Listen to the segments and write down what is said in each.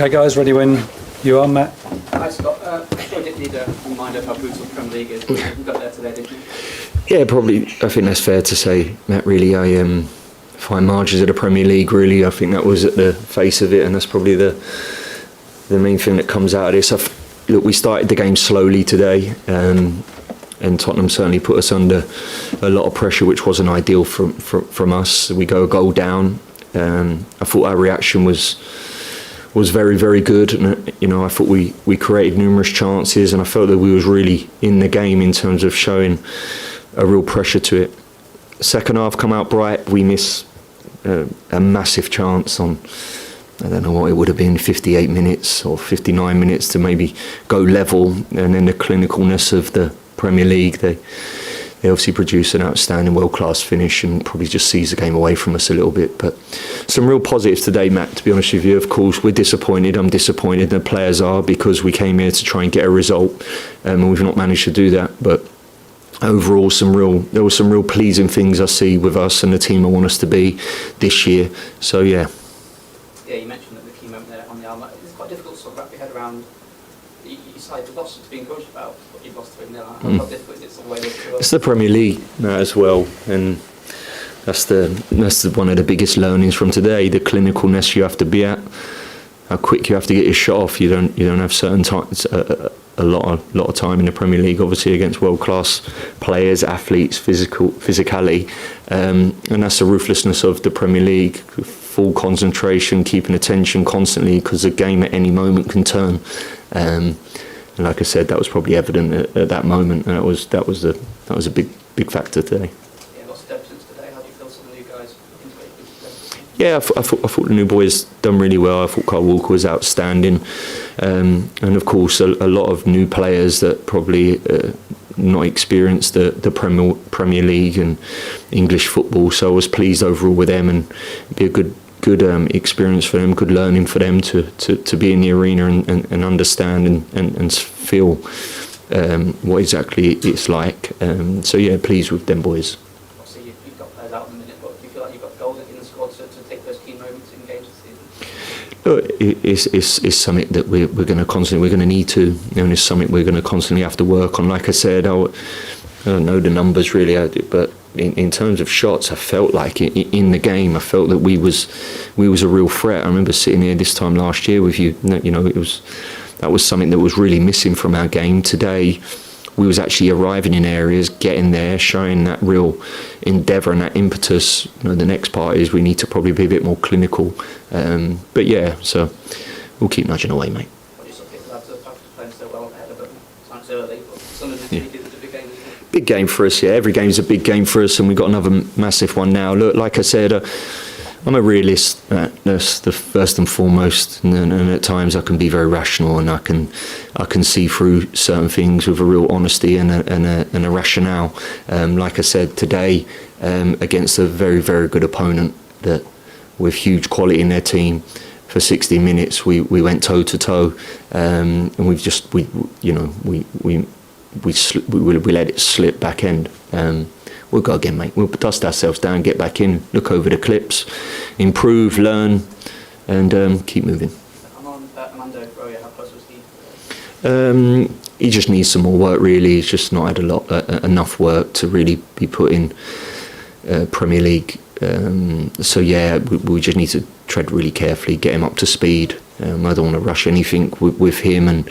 Okay, guys, ready when you are, Matt? Hi, Scott. I'm sure I didn't need a reminder of how brutal the Premier League is. You got there today, didn't you? Yeah, probably. I think that's fair to say, Matt. Really, fine margins of the Premier League. Really, I think that was at the face of it, and that's probably the main thing that comes out of this. Look, we started the game slowly today, and Tottenham certainly put us under a lot of pressure, which wasn't ideal from us. We go a goal down. I thought our reaction was very, very good, and I thought we created numerous chances, and I felt that we was really in the game in terms of showing a real pressure to it. Second half come out bright. We miss a massive chance on, I don't know what it would have been, 58 minutes or 59 minutes to maybe go level, and then the clinicalness of the Premier League, they obviously produce an outstanding world-class finish and probably just sees the game away from us a little bit. But some real positives today, Matt, to be honest with you. Of course, we're disappointed. I'm disappointed, the players are, because we came here to try and get a result, and we've not managed to do that. But overall, there were some real pleasing things I see with us and the team I want us to be this year. So, yeah. Yeah, you mentioned that the key moment there on the arm. It's quite difficult to sort of wrap your head around. You decided to lost to be encouraged about, but you've lost 3-0. How difficult is it to weigh those two up? It's the Premier League as well, and that's one of the biggest learnings from today. The clinicalness you have to be at, how quick you have to get your shot off. You don't have certain times, a lot of time in the Premier League, obviously against world class players, athletes, physicality, and that's the ruthlessness of the Premier League. Full concentration, keeping attention constantly, because the game at any moment can turn. And like I said, that was probably evident at that moment, and that was a big factor today. Yeah, lots of evidence today. How do you feel some of the new guys integrated? Yeah, I thought the new boys done really well. I thought Kyle Walker was outstanding, and of course a lot of new players that probably not experienced the Premier League and English football. So I was pleased overall with them, and it'd be a good experience for them, good learning for them to be in the arena and understand and feel what exactly it's like. So yeah, pleased with them boys. Obviously you've got players out in a minute, but do you feel like you've got goals in the squad to take those key moments in games this season? It's something that we're going to need to, and it's something we're going to constantly have to work on. Like I said, I don't know the numbers really, but in terms of shots, I felt like in the game, I felt that we was a real threat. I remember sitting here this time last year with you. That was something that was really missing from our game. Today, we was actually arriving in areas, getting there, showing that real endeavour and that impetus. The next part is we need to probably be a bit more clinical. But yeah, so we'll keep nudging away, mate. What do you sort of think about the fact of playing so well ahead of it? Sounds early, but some of the team did a big game. Big game for us, yeah. Every game's a big game for us, and we've got another massive one now. Look, like I said, I'm a realist. That's the first and foremost, and at times I can be very rational, and I can see through certain things with a real honesty and a rationale. Like I said today, against a very, very good opponent that with huge quality in their team. For 60 minutes, we went toe to toe, and we let it slip back end. We'll go again, mate. We'll dust ourselves down, get back in, look over the clips, improve, learn, and keep moving. Armando Broja, how close was he? He just needs some more work, really. He's just not had enough work to really be put in Premier League. So yeah, we just need to tread really carefully, get him up to speed. I don't want to rush anything with him, and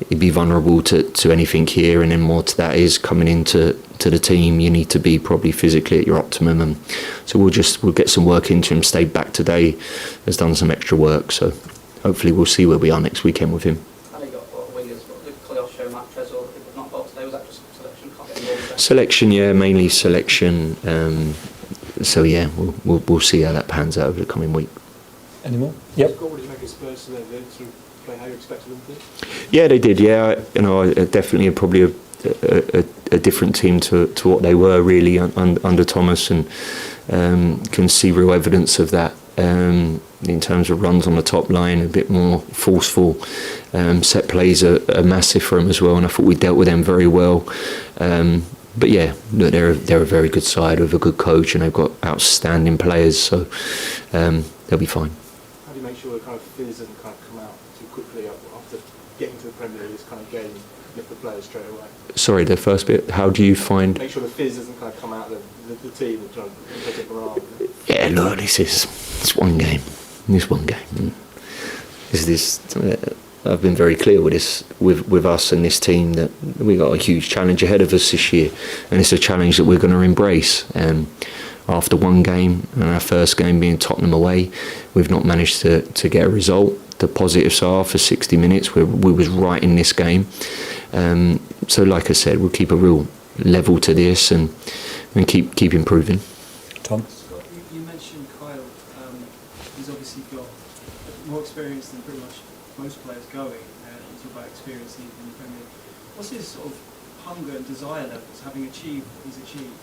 he'd be vulnerable to anything here. And then more to that is coming into the team, you need to be probably physically at your optimum, and so we'll get some work into him. Stayed back today, has done some extra work, so hopefully we'll see where we are next weekend with him. I know you got a lot of wingers, but the playoff show Matt Trezor, it was not bought today. Was that just selection? Can't get involved there. Selection, yeah, mainly selection. So yeah, we'll see how that pans out over the coming week. Any more? Yep. What did you make of Spurs today? Did they play how you expected them to? Yeah, they did. Yeah, definitely probably a different team to what they were really under Thomas, and can see real evidence of that in terms of runs on the top line, a bit more forceful. Set plays are massive for them as well, and I thought we dealt with them very well. But yeah, look, they're a very good side with a good coach, and they've got outstanding players, so they'll be fine. How do you make sure the kind of fizz and kind of come out too quickly after getting to the Premier League, this kind of game, lift the players straight away? Sorry, the first bit. How do you find? Make sure the fizz doesn't kind of come out of the team and try and take it around. Yeah, look, it's one game. This one game. I've been very clear with this, with us and this team, that we got a huge challenge ahead of us this year, and it's a challenge that we're going to embrace. After one game, and our first game being Tottenham away, we've not managed to get a result. The positives are, for 60 minutes, we was right in this game. So, like I said, we'll keep a real level to this and keep improving. Tom? Scott, you mentioned Kyle. He's obviously got more experience than pretty much most players going. You talk about experience in the Premier League. What's his sort of hunger and desire levels, having achieved what he's achieved,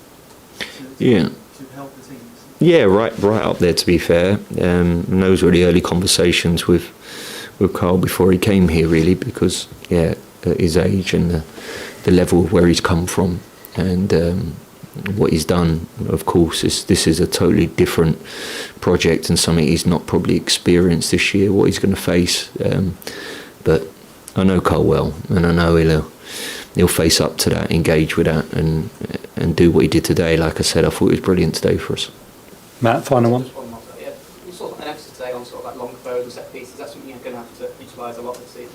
to help the team? Yeah, right up there, to be fair. And those were the early conversations with Carl before he came here, really, because at his age and the level of where he's come from and what he's done, of course, this is a totally different project and something he's not probably experienced this year, what he's going to face. But I know Carl well, and I know he'll face up to that, engage with that, and do what he did today. Like I said, I thought it was brilliant today for us. Matt, final one? Just one more. Yeah. You saw an emphasis today on sort of like long throws and set pieces. That's something you're going to have to utilise a lot this season.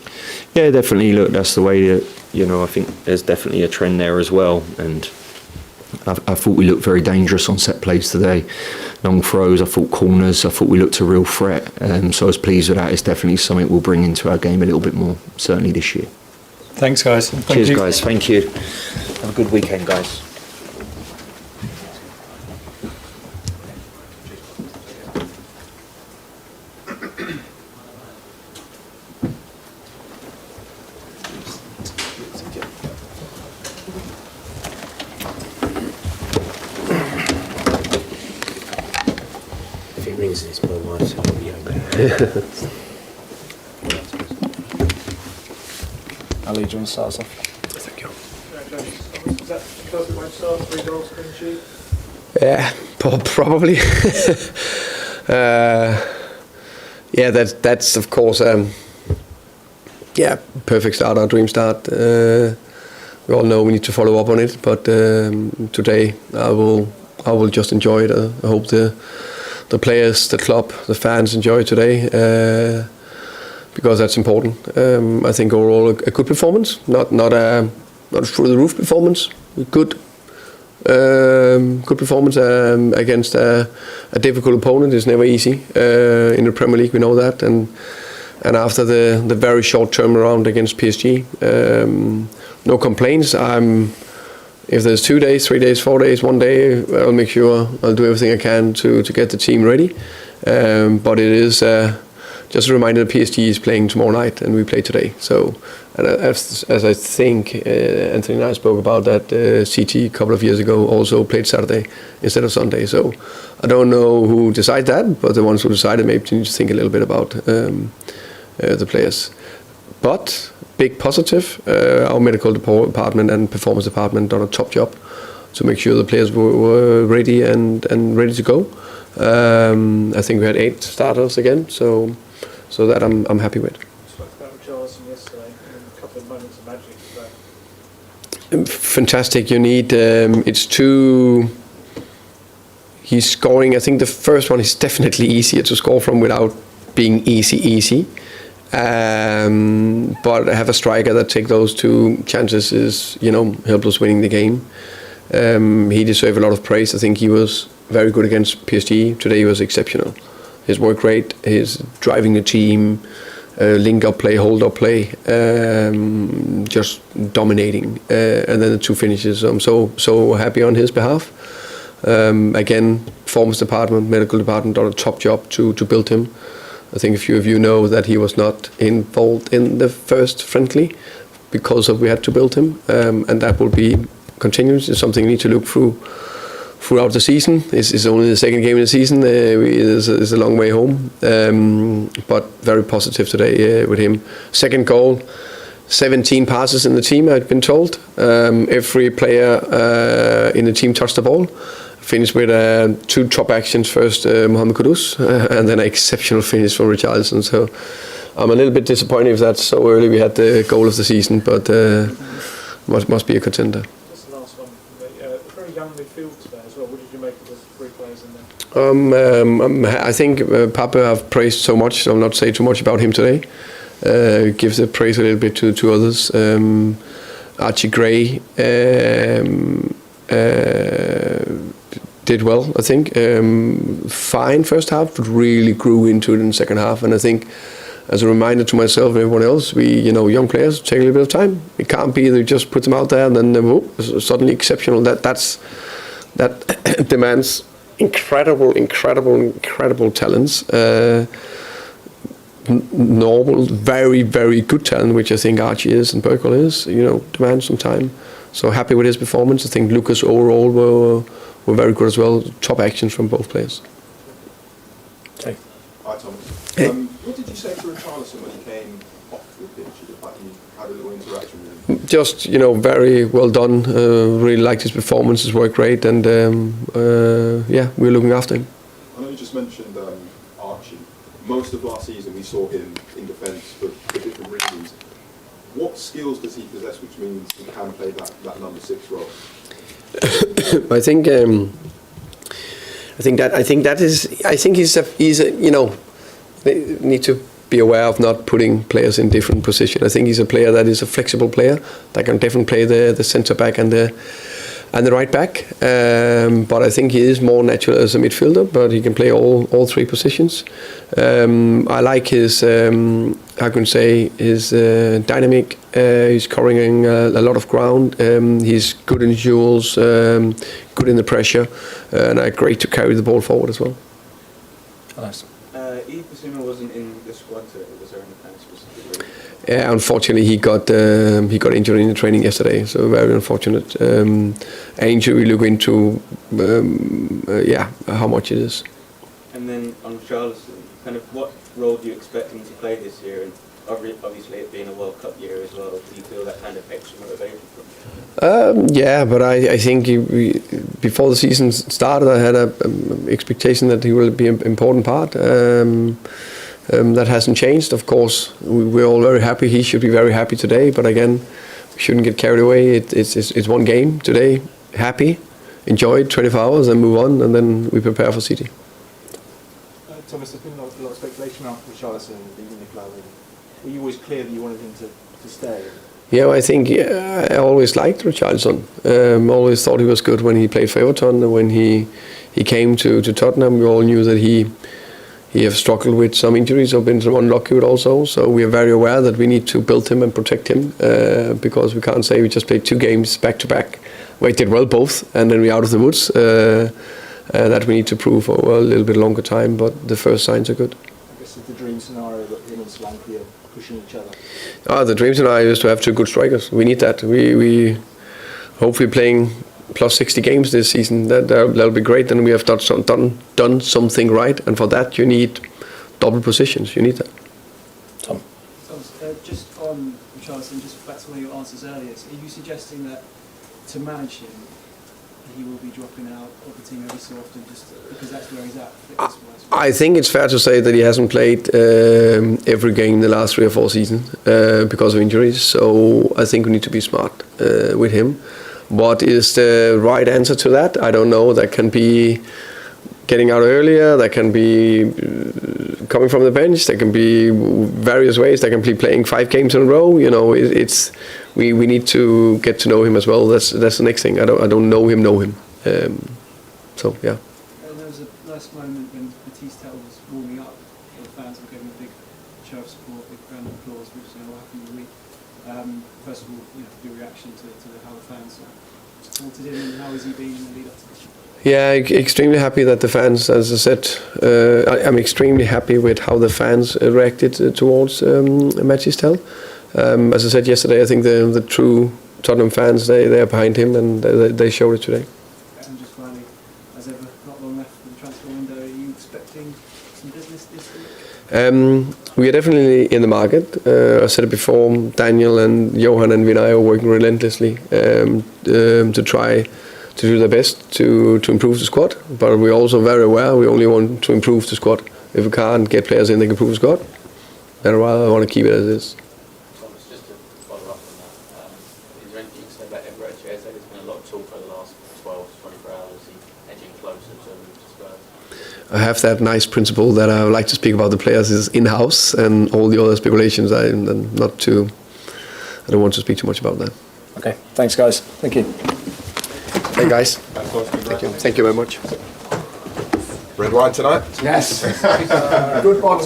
Yeah, definitely. Look, that's the way that, I think there's definitely a trend there as well. And I thought we looked very dangerous on set plays today. Long throws, I thought corners, I thought we looked a real threat. So I was pleased with that. It's definitely something we'll bring into our game a little bit more, certainly this year. Thanks, guys. Cheers, guys. Thank you. Have a good weekend, guys. If it rings, it's my wife, so I'll be okay. Ali, do you want to start us off? Thank you. Is that the perfect way to start? 3 goals, clean sheet? Yeah, probably. That's of course, perfect start, our dream start. We all know we need to follow up on it, but today I will just enjoy it. I hope the players, the club, the fans enjoy it today, because that's important. I think overall a good performance, not a through the roof performance, good performance against a difficult opponent. Is never easy in the Premier League. We know that, and after the very short turnaround against PSG, no complaints. If there's 2 days, 3 days, 4 days, 1 day, I'll make sure I'll do everything I can to get the team ready. But it is just a reminder that PSG is playing tomorrow night and we play today. So, and as I think Anthony and I spoke about that, CT a couple of years ago also played Saturday instead of Sunday. So I don't know who decided that, but the ones who decided maybe need to think a little bit about the players. But big positive, our medical department and performance department done a top job to make sure the players were ready and ready to go. I think we had 8 starters again, so that I'm happy with. Spoke about Richarlison yesterday, and a couple of moments of magic today. Fantastic. You need he's scoring. I think the first one is definitely easier to score from without being easy. But have a striker that take those 2 chances is, helped us winning the game. He deserved a lot of praise. I think he was very good against PSG. Today he was exceptional. His work rate, his driving the team, link up play, hold up play, just dominating. And then the 2 finishes. I'm so happy on his behalf. Again, performance department, medical department done a top job to build him. I think a few of you know that he was not involved in the first friendly because we had to build him, and that will be continuous. It's something we need to look throughout the season. It's only the second game of the season. It's a long way home, but very positive today with him. Second goal, 17 passes in the team, I've been told. Every player in the team touched the ball. Finished with 2 top actions. First, Mohamed Kudus, and then an exceptional finish from Richarlison. So I'm a little bit disappointed if that's so early. We had the goal of the season, but must be a contender. That's the last one. A very young midfield today as well. What did you make of the 3 players in there? I think Papa have praised so much, so I'll not say too much about him today. Give the praise a little bit to others. Archie Gray did well, I think. Fine first half, but really grew into it in the second half. And I think, as a reminder to myself and everyone else, young players take a little bit of time. It can't be that you just put them out there and then suddenly exceptional. That demands incredible talents. Normal, very, very good talent, which I think Archie is and Burkle is, demands some time. So happy with his performance. I think Lucas overall were very good as well. Top actions from both players. Okay. Hi, Thomas. Hey. What did you say to Richarlison when he came off the pitch? You had a little interaction with him? Just, very well done. Really liked his performance. His work great, and we're looking after him. I know you just mentioned Archie. Most of last season we saw him in defence for different reasons. What skills does he possess, which means he can play that number 6 role? I think he's a they need to be aware of not putting players in different positions. I think he's a player that is a flexible player that can definitely play the centre back and the right back. But I think he is more natural as a midfielder, but he can play all 3 positions. I like his his dynamic. He's covering a lot of ground. He's good in duels, good in the pressure, and great to carry the ball forward as well. Nice. Yves Bissouma wasn't in the squad today. Was there any kind of specific reason? Yeah, unfortunately, he got injured in the training yesterday, so very unfortunate. Angel, we look into how much it is. And then on Richarlison, kind of what role do you expect him to play this year? And obviously, it being a World Cup year as well, do you feel that kind of extra motivation from him? But I think before the season started, I had an expectation that he will be an important part. That hasn't changed. Of course, we're all very happy. He should be very happy today. But again, we shouldn't get carried away. It's one game today. Happy, enjoy it, 24 hours, and move on, and then we prepare for City. Thomas, there's been a lot of speculation about Richarlison leaving the club. Were you always clear that you wanted him to stay? Yeah, I think I always liked Richarlison. Always thought he was good when he played for Everton. And when he came to Tottenham, we all knew that he have struggled with some injuries or been unlucky with also. So we are very aware that we need to build him and protect him because we can't say we just played 2 games back to back where he did well both and then we're out of the woods. That we need to prove over a little bit longer time, but the first signs are good. I guess it's the dream scenario that him and Solanke are pushing each other. The dream scenario is to have 2 good strikers. We need that. We hopefully playing plus 60 games this season. That'll be great. And we have done something right. And for that, you need double positions. You need that. Tom. Just on Richarlison, just back to one of your answers earlier, so are you suggesting that to manage him, he will be dropping out of the team every so often just because that's where he's at? I think it's fair to say that he hasn't played every game in the last 3 or 4 seasons because of injuries. So I think we need to be smart with him. What is the right answer to that? I don't know. That can be getting out earlier. That can be coming from the bench. There can be various ways. They can be playing 5 games in a row. We need to get to know him as well. That's the next thing. I don't know him. So yeah. And there was a nice moment when Batista was warming up. The fans were giving a big show of support, big round of applause, which what happened in the week. First of all, your reaction to how the fans supported him and how has he been in the lead up to this? Yeah, extremely happy that the fans, as I said, I'm extremely happy with how the fans reacted towards Batista. As I said yesterday, I think the true Tottenham fans, they are behind him and they showed it today. And just finally, as ever, not long left for the transfer window, are you expecting some business this week? We are definitely in the market. I said it before, Daniel and Johan and Vinay are working relentlessly to try to do their best to improve the squad. But we're also very aware we only want to improve the squad. If we can't get players in, they can improve the squad. Better I want to keep it as is. Thomas, just to follow up on that, is there anything you can say about Emre Can? There's been a lot of talk over the last 12 to 24 hours, he edging closer to Spurs. I have that nice principle that I would like to speak about the players is in-house, and all the other speculations I don't want to speak too much about that. Okay, thanks guys. Thank you. Hey guys, Thanks, guys. thank you. Thank you very much. Red wine tonight? Yes. Good one.